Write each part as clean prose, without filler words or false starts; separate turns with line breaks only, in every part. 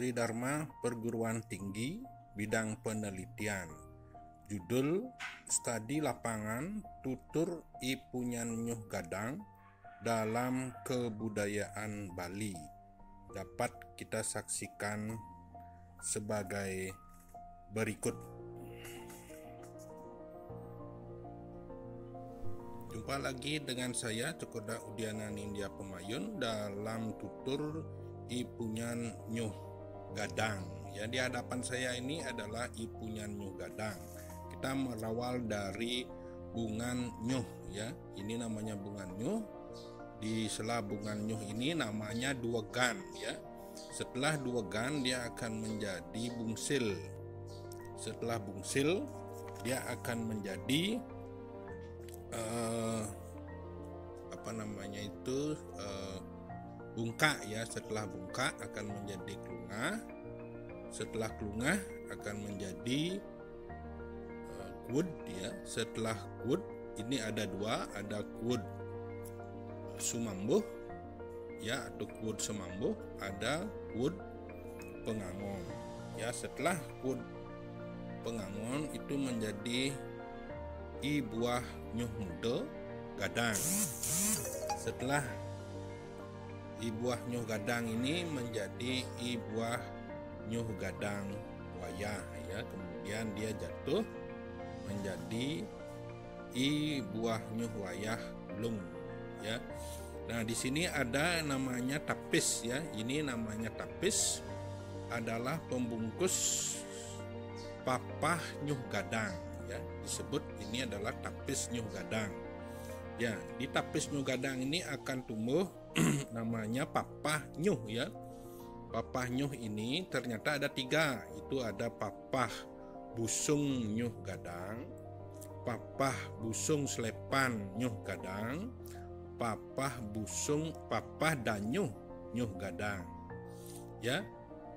Tridharma Perguruan Tinggi bidang penelitian. Judul Studi Lapangan Tutur I Punyan Nyuh Gadang dalam Kebudayaan Bali dapat kita saksikan sebagai berikut. Jumpa lagi dengan saya Cokoda Udiana Nindya Pemayun dalam tutur I Punyan Nyuh Gadang. Ya, di hadapan saya ini adalah I Punyan Nyuh Gadang. Kita merawal dari bungan nyuh, ya. Ini namanya bungan nyuh. Di sela bungan nyuh ini namanya duwegan, ya. Setelah duwegan dia akan menjadi bungsil. Setelah bungsil dia akan menjadi bungka, ya. Setelah bungka akan menjadi klungah. Setelah klungah akan menjadi kud, ya. Setelah kud ini ada dua, ada kud sumambuh, ya, atau kud semambuh, ada kud pengangon, ya. Setelah kud pengangon itu menjadi I buah nyuh muda gadang. Setelah I buah nyuh gadang ini menjadi I buah nyuh gadang wayah, ya. Kemudian dia jatuh menjadi I buah nyuh wayah lung, ya. Nah, di sini ada namanya tapis, ya. Ini namanya tapis adalah pembungkus papah nyuh gadang, ya. Disebut ini adalah tapis nyuh gadang. Ya, di tapis nyuh gadang ini akan tumbuh namanya papah nyuh, ya. Papah nyuh ini ternyata ada tiga. Itu ada papah busung nyuh gadang, papah busung selepan nyuh gadang, papah danyuh nyuh gadang, ya.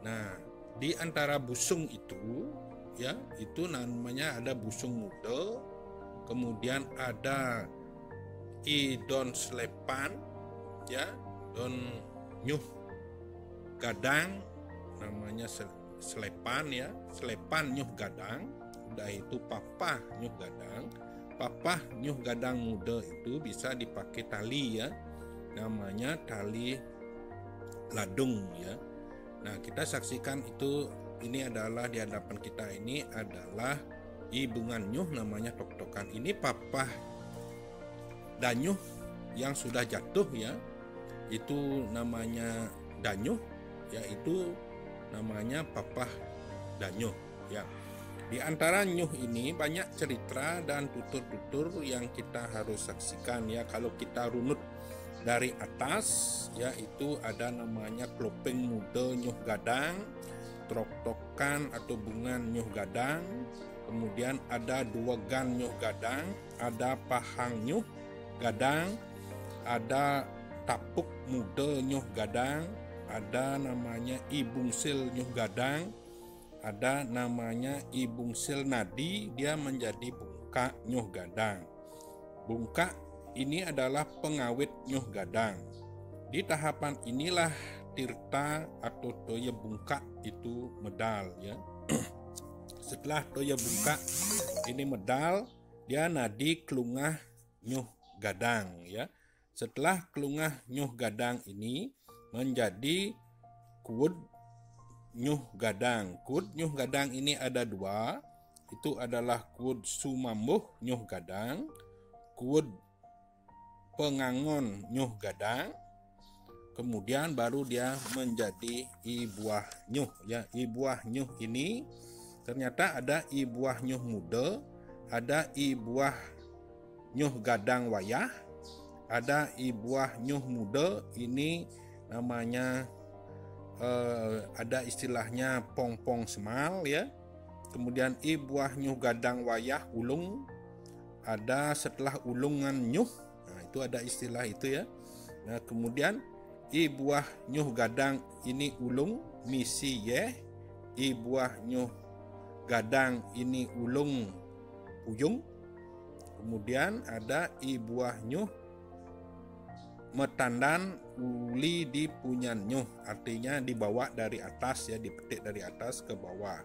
Nah, di antara busung itu, ya, itu namanya ada busung muda, kemudian ada I don selepan, ya, don nyuh gadang namanya selepan, ya, selepan nyuh gadang. Udah itu papah nyuh gadang. Papah nyuh gadang muda itu bisa dipakai tali, ya, namanya tali ladung, ya. Nah, kita saksikan itu. Ini adalah di hadapan kita ini adalah I bungan nyuh namanya tok-tokan. Ini papah danyuh yang sudah jatuh, ya, itu namanya danyuh, ya, itu namanya papah danyuh, ya. Di antara nyuh ini banyak cerita dan tutur-tutur yang kita harus saksikan, ya. Kalau kita runut dari atas, ya, itu ada namanya klopeng muda nyuh gadang, trok-tokan atau bungan nyuh gadang, kemudian ada duwegan nyuh gadang, ada pahang nyuh gadang, ada tapuk muda nyuh gadang, ada namanya I bungsil nyuh gadang, ada namanya I bungsil nadi, dia menjadi bungka nyuh gadang. Bungka ini adalah pengawet nyuh gadang. Di tahapan inilah tirta atau toya bungka itu medal, ya. Setelah toya bungka ini medal, dia nadi klungah nyuh gadang, ya. Setelah klungah nyuh gadang ini menjadi kud nyuh gadang. Kud nyuh gadang ini ada dua. Itu adalah kud sumambuh nyuh gadang, kud pengangon nyuh gadang. Kemudian baru dia menjadi I buah nyuh, ya. I buah nyuh ini ternyata ada I buah nyuh muda, ada I buah nyuh gadang wayah, ada I buah nyuh muda ini namanya ada istilahnya pong-pong semal, ya. Kemudian I buah nyuh gadang wayah ulung, ada setelah ulungan nyuh. Nah, itu ada istilah itu, ya. Nah, kemudian I buah nyuh gadang ini ulung misi, ye. I buah nyuh gadang ini ulung puyung. Kemudian ada I buah nyuh metandan uli di punyan nyuh, artinya dibawa dari atas ya, dipetik dari atas ke bawah.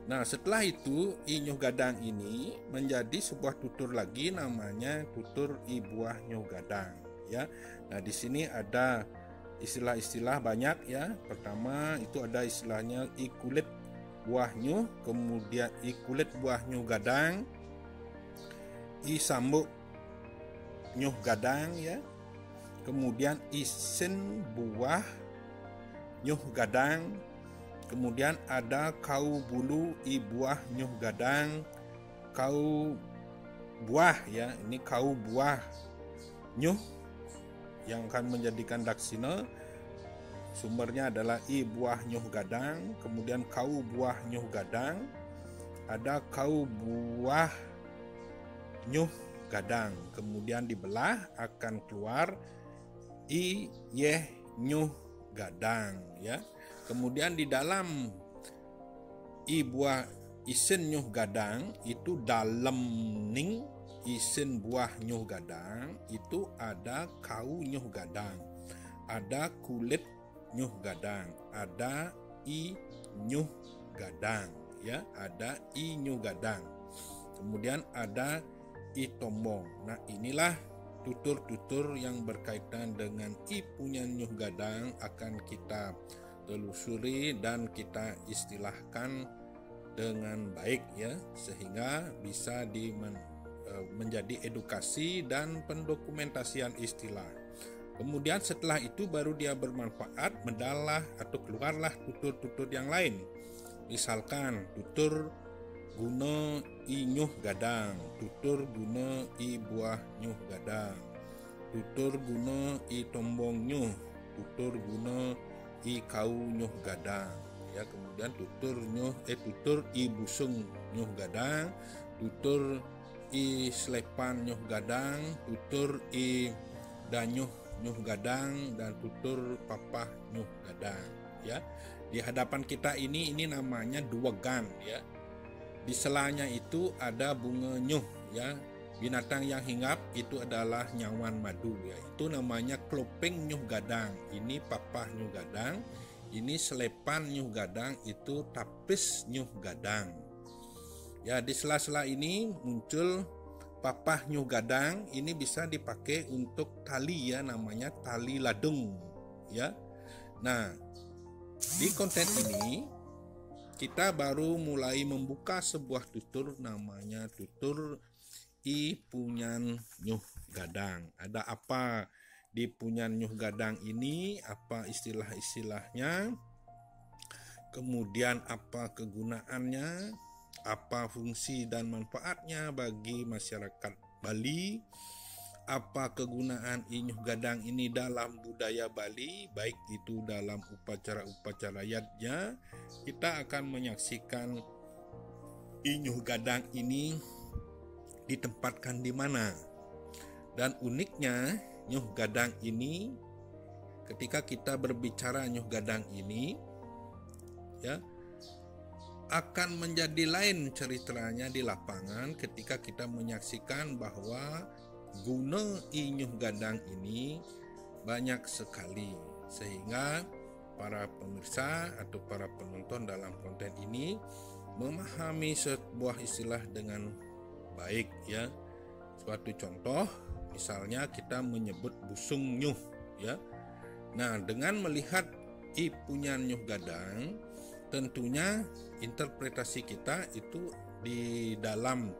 Nah, setelah itu i nyuh gadang ini menjadi sebuah tutur lagi, namanya tutur i buah nyuh gadang ya. Nah, di sini ada istilah-istilah banyak ya. Pertama itu ada istilahnya i kulit buah nyuh, kemudian i kulit buah nyuh gadang, i sambuk nyuh gadang ya. Kemudian isin buah nyuh gadang. Kemudian ada kau bulu i buah nyuh gadang, kau buah ya, ini kau buah nyuh yang akan menjadikan daksina. Sumbernya adalah i buah nyuh gadang, kemudian kau buah nyuh gadang, ada kau buah nyuh gadang, kemudian dibelah akan keluar i yeh nyuh gadang ya. Kemudian di dalam i buah isin nyuh gadang itu dalam ning isin buah nyuh gadang itu ada kau nyuh gadang, ada kulit nyuh gadang, ada i nyuh gadang ya, ada i nyuh gadang. Kemudian ada i tombong. Nah, inilah tutur-tutur yang berkaitan dengan i punyan nyuh gadang akan kita telusuri dan kita istilahkan dengan baik ya, sehingga bisa menjadi edukasi dan pendokumentasian istilah. Kemudian setelah itu baru dia bermanfaat, mendalah atau keluarlah tutur-tutur yang lain. Misalkan tutur guna i nyuh gadang, tutur guna i buah nyuh gadang, tutur guna i tombong nyuh, tutur guna i kau nyuh gadang ya. Kemudian tutur i busung nyuh gadang, tutur i selepan nyuh gadang, tutur i danyuh nyuh gadang, dan tutur papah nyuh gadang ya. Di hadapan kita ini namanya duwegan ya. Di selanya itu ada bunga nyuh ya. Binatang yang hinggap itu adalah nyawan madu ya. Itu namanya klopeng nyuh gadang. Ini papah nyuh gadang. Ini selepan nyuh gadang, itu tapis nyuh gadang. Ya, di sela-sela ini muncul papah nyuh gadang. Ini bisa dipakai untuk tali ya, namanya tali ladung ya. Nah, di konten ini kita baru mulai membuka sebuah tutur, namanya tutur i punyan nyuh gadang. Ada apa di punyan nyuh gadang ini, apa istilah-istilahnya, kemudian apa kegunaannya, apa fungsi dan manfaatnya bagi masyarakat Bali, apa kegunaan i nyuh gadang ini dalam budaya Bali, baik itu dalam upacara-upacara adatnya. Kita akan menyaksikan i nyuh gadang ini ditempatkan di mana. Dan uniknya nyuh gadang ini, ketika kita berbicara nyuh gadang ini ya, akan menjadi lain ceritanya di lapangan ketika kita menyaksikan bahwa guna i nyuh gadang ini banyak sekali, sehingga para pemirsa atau para penonton dalam konten ini memahami sebuah istilah dengan baik ya. Suatu contoh, misalnya kita menyebut busung nyuh ya. Nah, dengan melihat i punyan nyuh gadang, tentunya interpretasi kita itu di dalam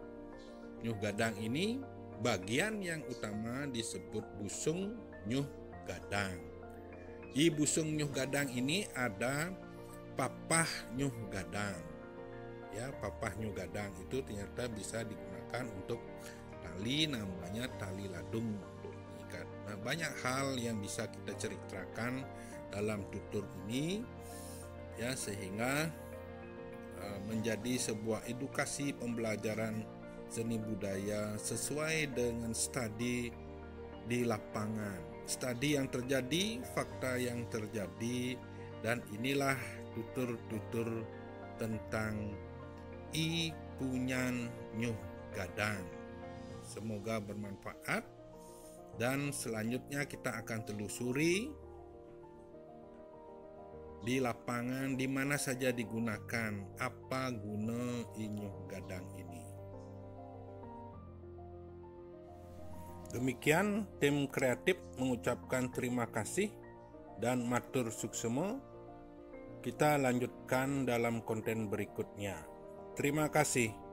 nyuh gadang ini bagian yang utama disebut busung nyuh gadang. Di busung nyuh gadang ini ada papah nyuh gadang. Ya, papah nyuh gadang itu ternyata bisa digunakan untuk tali, namanya tali ladung untuk mengikat. Nah, banyak hal yang bisa kita ceritakan dalam tutur ini ya, sehingga menjadi sebuah edukasi pembelajaran seni budaya sesuai dengan studi di lapangan, studi yang terjadi, fakta yang terjadi, dan inilah tutur-tutur tentang i punyan nyuh gadang. Semoga bermanfaat. Dan selanjutnya kita akan telusuri di lapangan di mana saja digunakan, apa guna inyuh gadang ini. Demikian tim kreatif mengucapkan terima kasih dan matur suksema. Kita lanjutkan dalam konten berikutnya. Terima kasih.